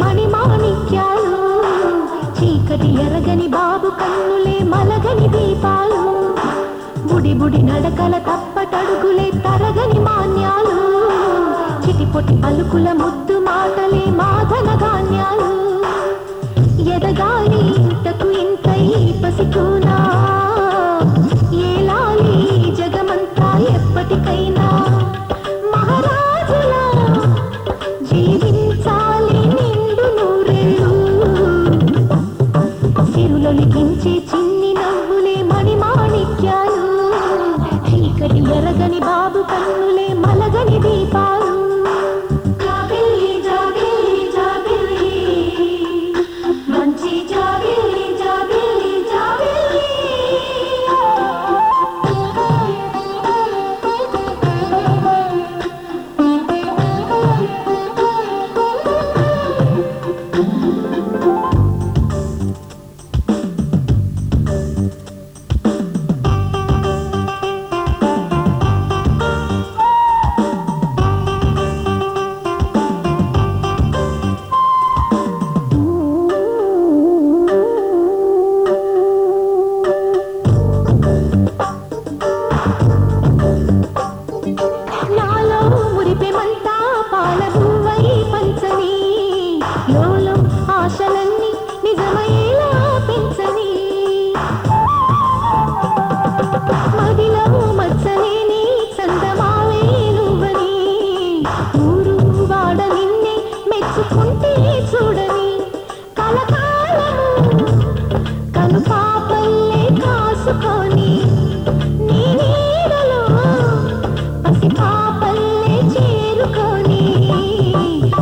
మణిమాణిక్యాలు, చీకటి ఎరగని బాబు కన్నులే మలగని దీపాలు, బుడి బుడి నడకల తప్పటడుగులే తరగని మాన్యాలు, చిటిపొటి పలుకుల ముద్దు మాటలే మాధన ధాన్యాలు, ఎదగాలి ఇంతకు ఇంతై పసికూనా, ఏలాలి జగమంతా ఎప్పటికైనా, మహారాజులా జీవించాలి నిండు నూరేళ్ళు, సిరులొలికించే చిన్ని నవ్వులే మణిమాణిక్యాలు, చీకటి ఎరగని బాబు కన్నులే మలగని దీపాలు. జాబిల్లి జాబిల్లి జాబిల్లి మంచి జాబిల్లి జాబిల్లి జాబిల్లి. నాలో మురిపెమంతా పాలబువ్వై పంచని, లోలో ఆశలన్నీ నిజమయ్యేలా పెంచని, మదిలో మచ్చలేని చందమావే నువ్వని, ఊరు వాడ నిన్నే మెచ్చుకుంటే చూడని, కలకాలము కను పాపల్లే కాసుకొని, నీ నీడలో పసిపాపల్లే చేరుకొని,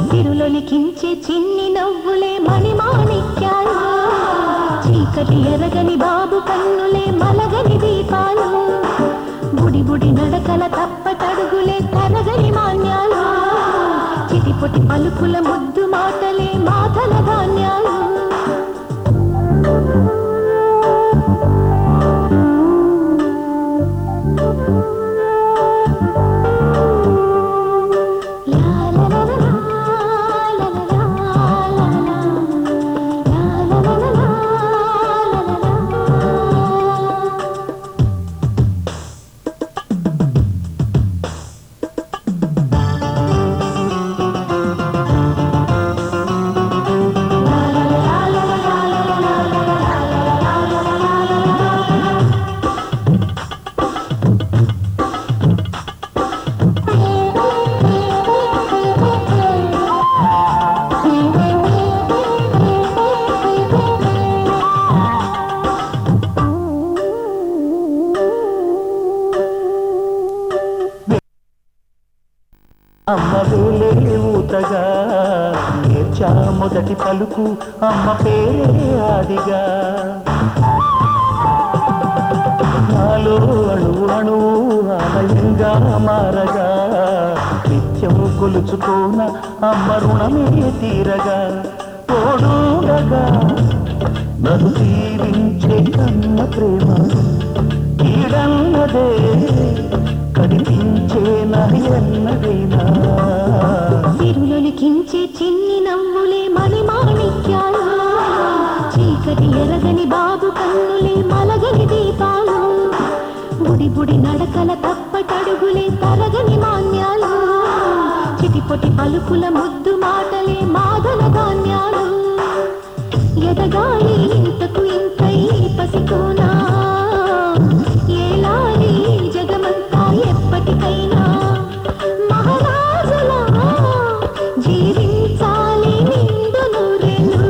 సిరులొలికించే చిన్ని నవ్వులే మణిమాణిక్యాలు, చీకటి ఎరగని బాబు కన్నులే మలగని దీపాలు, బుడి బుడి నడకల తప్పటడుగులే తరగని మాన్యాలు, చిటిపొటి పలుకుల ముద్దు మాటలే మాటల ధాన్యాలు. అమ్మ వేలే ఊతగా నేర్చా మొదటి పలుకు, అమ్మ పేరే ఆదిగా, నాలో అణు అణువు ఆలయంగా మారగా, నిత్యము కొలుచుకోన అమ్మ రుణమే తీరగా, తోడుగా నన్ను తీరించే కన్న ప్రేమ కీడన్నదే కనిపించే ఎన్నదైనా, సిరులొలికించే చిన్ని నవ్వులే మణిమాణిక్యాలు, చీకటి ఎరగని బాబు కన్నులే మలగని దీపాలు, బుడి బుడి నడకల తప్పటడుగులే తరగని మాన్యాలు, చిటిపొటి పలుకుల ముద్దు మాటలే మాదన ధాన్యాలు, ఎదగాలి ఇంతకు ఇంతై పసికోనా, ఏలాలి జగమంతా ఎప్పటికైనా, మహారాజులా జీవించాలి నిండు నూరేళ్ళు,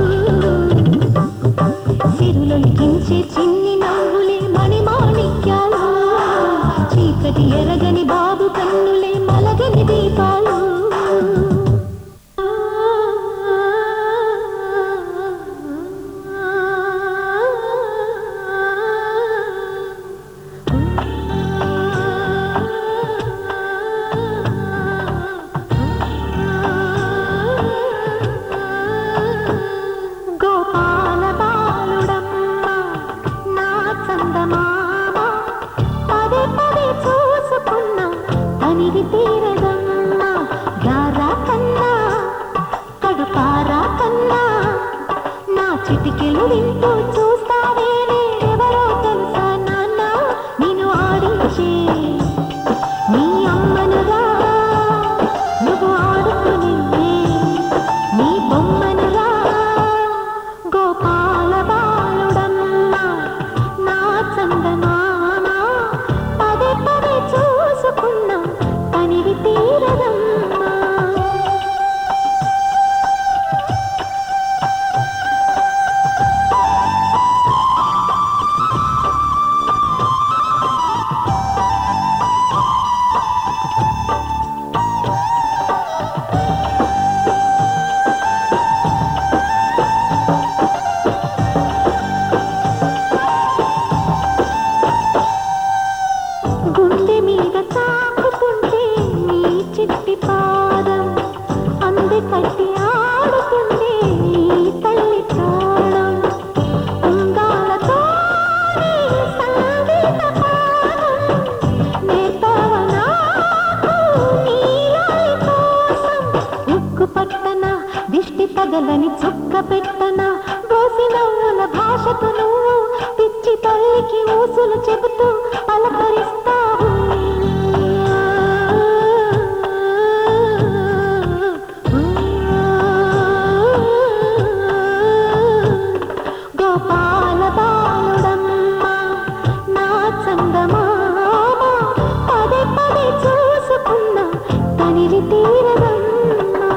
సిరులొలికించే చిన్ని నవ్వులే మణిమాణిక్యాలు, చీకటి ఎరగని బాబు కన్నులే మలగని దీపాలు. చిటికెలు వింటూ చూస్తావే నేనెవరో తెలుసా నాన్న నిన్ను ఆడించే నీ అమ్మనురా నువ్వు ఆడుకుని నీ బొమ్మనురా గోపాల బాలుడమ్మ నా చందమామ పదే పదే చూసుకున్నా తనివి తీరదమ్మా గుండె మీద తాకుతుంటే నీ చిట్టి పాదం అంది కట్టి ఆడుతుండే నీ తల్లి ప్రాణం ఉంగాలతో నీ సంగీత పాదం నేర్పావ నాకు నీ లాలి కోసం ఉక్కు పట్టన దిష్టి తగలని చుక్క పెట్టన గోసి నవ్వుల భాషకు నువ్వు పిచ్చి తల్లికి ఊసులు చెబుతూ పలకరిస్తావు గోపాల బాలుడమ్మ నా చందమామ పదే పదే చూసుకున్నా తనివి తీరదమ్మా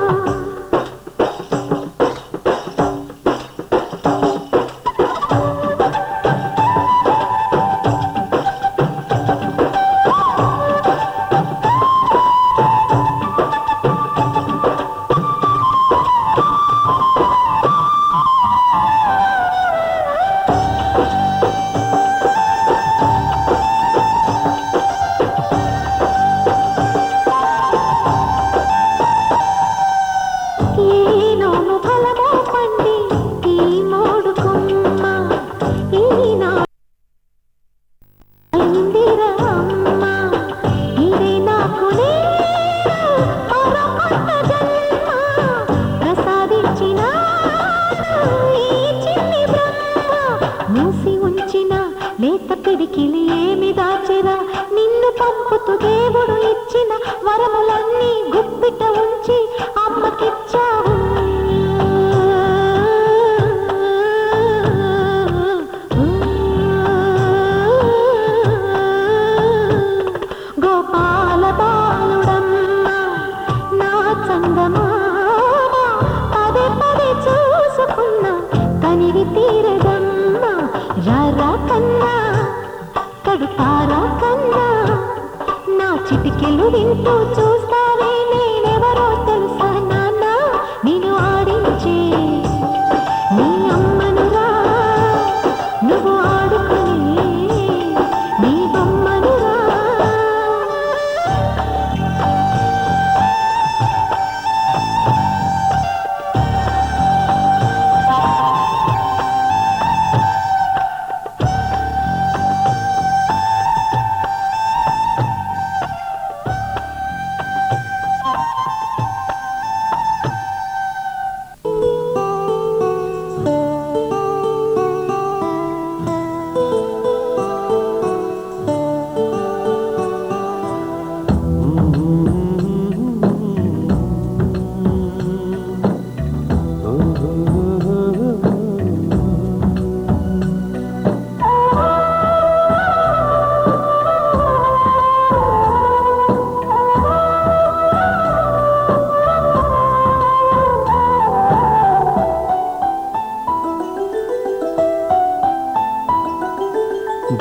ఏనోము ఫలమో పండి ఈ మోడు కొమ్మ ఈనా అయిందిరా అమ్మ ఇదే నాకు నేను మరో కొత్త జన్మ ప్రసాదించిన ఈ చిన్ని బ్రహ్మ మూసి ఉంచిన లేత పిడికిలి ఏమి దాచెరా నిన్ను పంపుతూ దేవుడు ఇచ్చిన వరములన్నీ గుప్పిట ఉంచి అమ్మకిచ్చావు గోపాల బాలుడమ్మ నా చందమామ పదే పదే చూసుకున్నా తనివి తీరదమ్మా రారా కన్నా కడుపారా కన్నా నా చిటికెలు వింటూ చూస్తావే నేనెవరో తెలుసా నాన్న నిన్ను ఆడించే నీ అమ్మనురా నువ్వు ఆడుకుని నీ బొమ్మనురా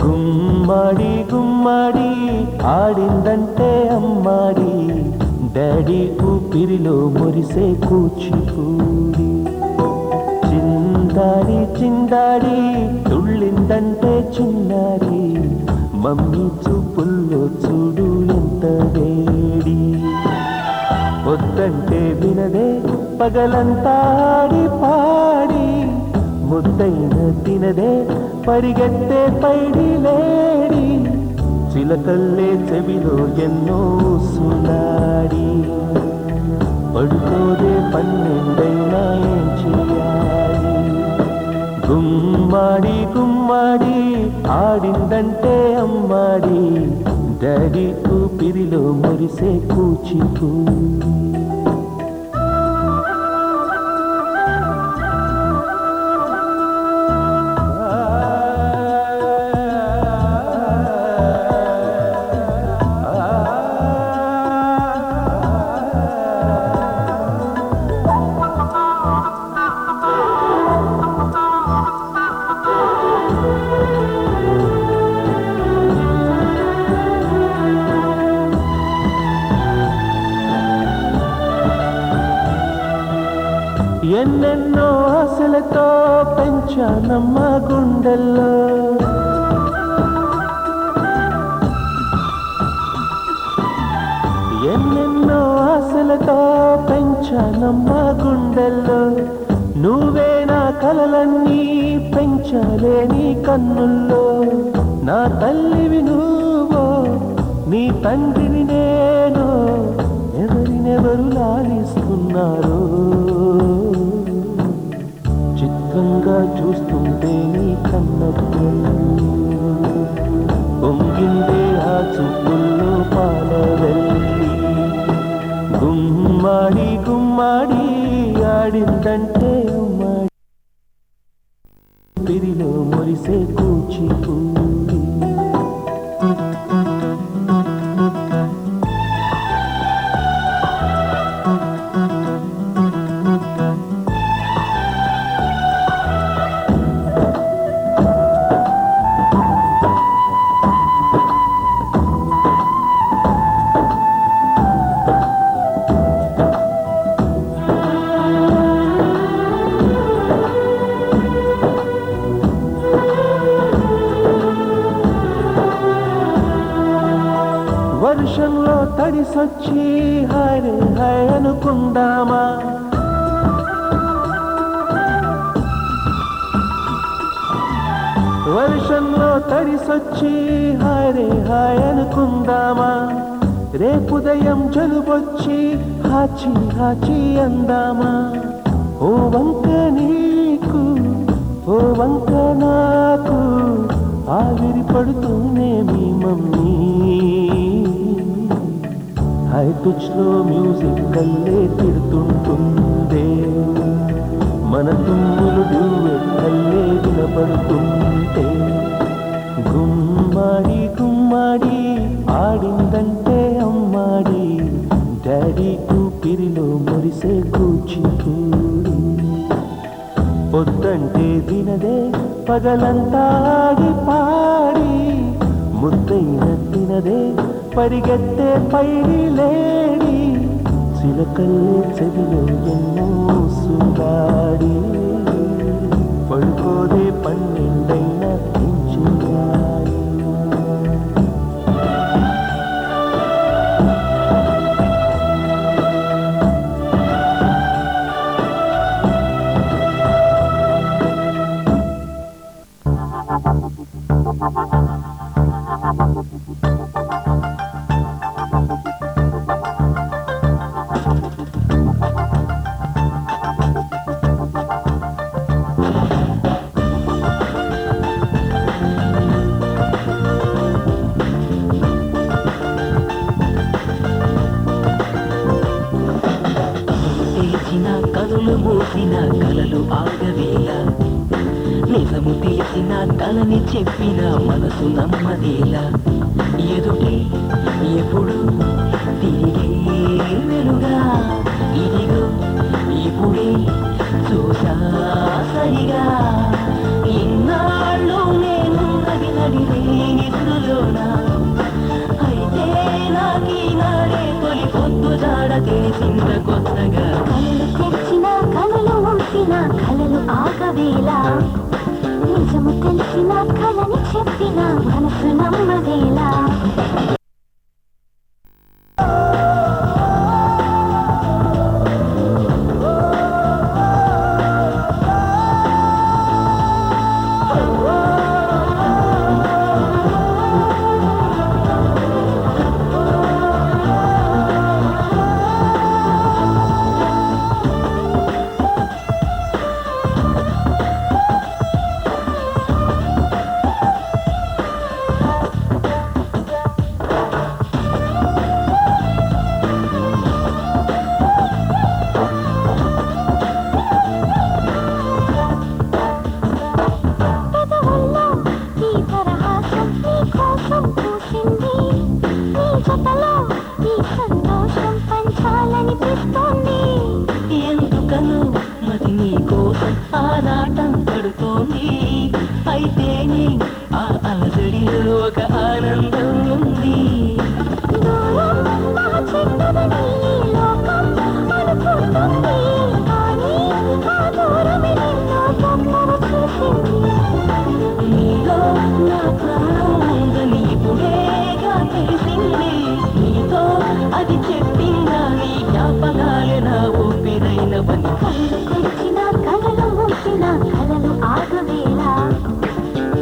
గుమ్మడి గుమ్మడి ఆడిందంటే అమ్మాడి డాడీ ఊపిరిలో మురిసే కూచిపూడి చిందాడి చిందాడి తుళ్ళిందంటే చిన్నారి మమ్మీ చూపుల్లో చూడు ఎంత వేడి వద్దంటే వినదే పగలంతా ఆడి పాడి ముద్దైన తినదే పరిగెత్తే పైడి లేడి చిలకల్లే చెవిలో ఎన్నో సునాడి పడుకోదే పన్నెండైనా ఏం చేయాలి గుమ్మాడి గుమ్మాడి ఆడిందంటే అమ్మాడి డాడీ ఊపిరిలో మురిసే కూచిపూడి ఎన్నెన్నో ఆశలతో పెంచానమ్మ గుండెల్లో ఎన్నెన్నో ఆశలతో పెంచానమ్మ గుండెల్లో నువ్వే నా కలలన్నీ పెంచాలే నీ కన్నుల్లో నా తల్లివి నువ్వో నీ తండ్రిని నేను ఎవరినెవరు లాలిస్తున్నారు చిత్రంగా చూస్తుంటే నీ కన్నట్టు పొంగిందే ఆ చూపుల్లో పాలవెల్లి గుమ్మాడి గుమ్మాడి ఆడిందంటే ఉమ్మాడి పిరిలో మురిసే కూచిపూడి వర్షంలో తడిసొచ్చి హాయ్ హాయ్ అనుకుందామా వర్షంలో తడిసొచ్చి హాయ్ హాయ్ అనుకుందామా రేపుదయం జలుబొచ్చి హాచి హాచి అందామా ఓ వంక నీకు ఓ వంక నాకు ఆవిరి పడుతూనే మీ మమ్మీ హై పిచ్లో మ్యూజిక్ కల్లే తిడుతుంటుందే మన తుమ్ములు డ్యూయెట్ కల్లే వినపడుతుంటే గుమ్మాడి గుమ్మాడి ఆడిందంటే అమ్మాడి డాడీ ఊపిరిలో మురిసే కూచిపూడి పొద్దంటే వినదే పగలంతా ఆడి పాడి ముద్దైన తినదే పరిగెత్తే పైడి లేడి చిలకల్లే చెవిలో ఎన్నో సుగాడి పడుకోదే పన్నెండైన పెంచుగాడి కనులు మూసిన కలలు ఆగవేలా నిజము తెలిసిన కలని చెప్పిన మనసు నమ్మదేలా ఎదుటే ఎప్పుడు తిరిగే వెలుగా ఇదిగో ఇప్పుడే చూసా సరిగా ఇన్నాళ్ళు నేను నడినడిరే నిధులోనా అయితే నాకీనాడే తొలి పొద్దు జాడ తెలిసింద కొత్తగా కలలు మూసిన కలలు ఆగవేలా నిజము తెలిసిన కలని చెప్పిన మనసు నమ్మదేలా ఆరాటం పడుతోంది అయితేనే ఆ అలజడిలో ఒక ఆనందం ఉంది దూరం నా చిన్నదని ఈ లోకం అనుకుంటుంది కానీ ఆ దూరమే నిన్ను దగ్గర చేసింది నీలో నా ప్రాణం ఉందని ఇప్పుడేగా తెలిసింది నీతో అది చెప్పిందా నీ జ్ఞాపకాలే నా ఊపిరైనవని కళ్ళకొచ్చిన కలలు మూసిన కలలు ఆగవేలా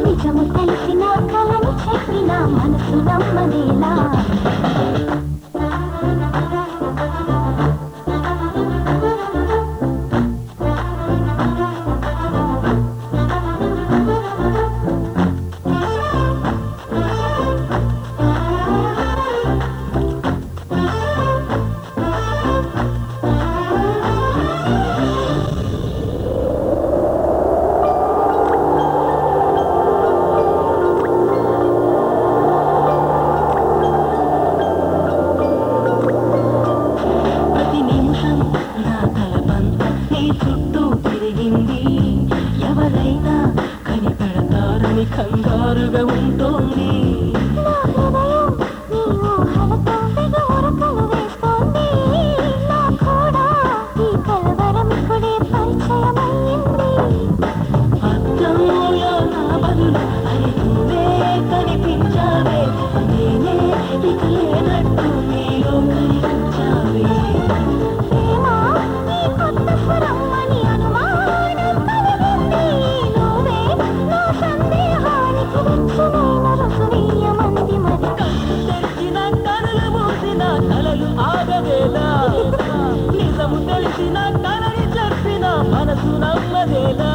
నిజము తెలిసిన కలని చెప్పిన మనసు నమ్మదేలా ప్రతి నిమిషం నా తలపంత నీ చుట్టూ తిరిగింది ఎవరైనా కనిపెడతారని కంగారుగా ఉంటోంది నా హృదయం నీ ఊహలతో వెగవురకలు వేస్తోంది నా కూడా ఈ కలవరం ఇప్పుడే పరిచయమయ్యింది అద్దంలో నా బదులు అది నువ్వే కనిపించావే నేనే ఇక లేనట్టు నీలో కనిపించావే ప్రేమ ఈ కొత్త స్వరం అని అనుమానం కలిగింది నువ్వే నా సందేహానికి విచ్చునైన రుజువీయమంది మరి తెరిచిన కనులు మూసిన కలలు ఆగవేలా నిజము తెలిసిన కలని చెప్పిన మనసు నమ్మదేలా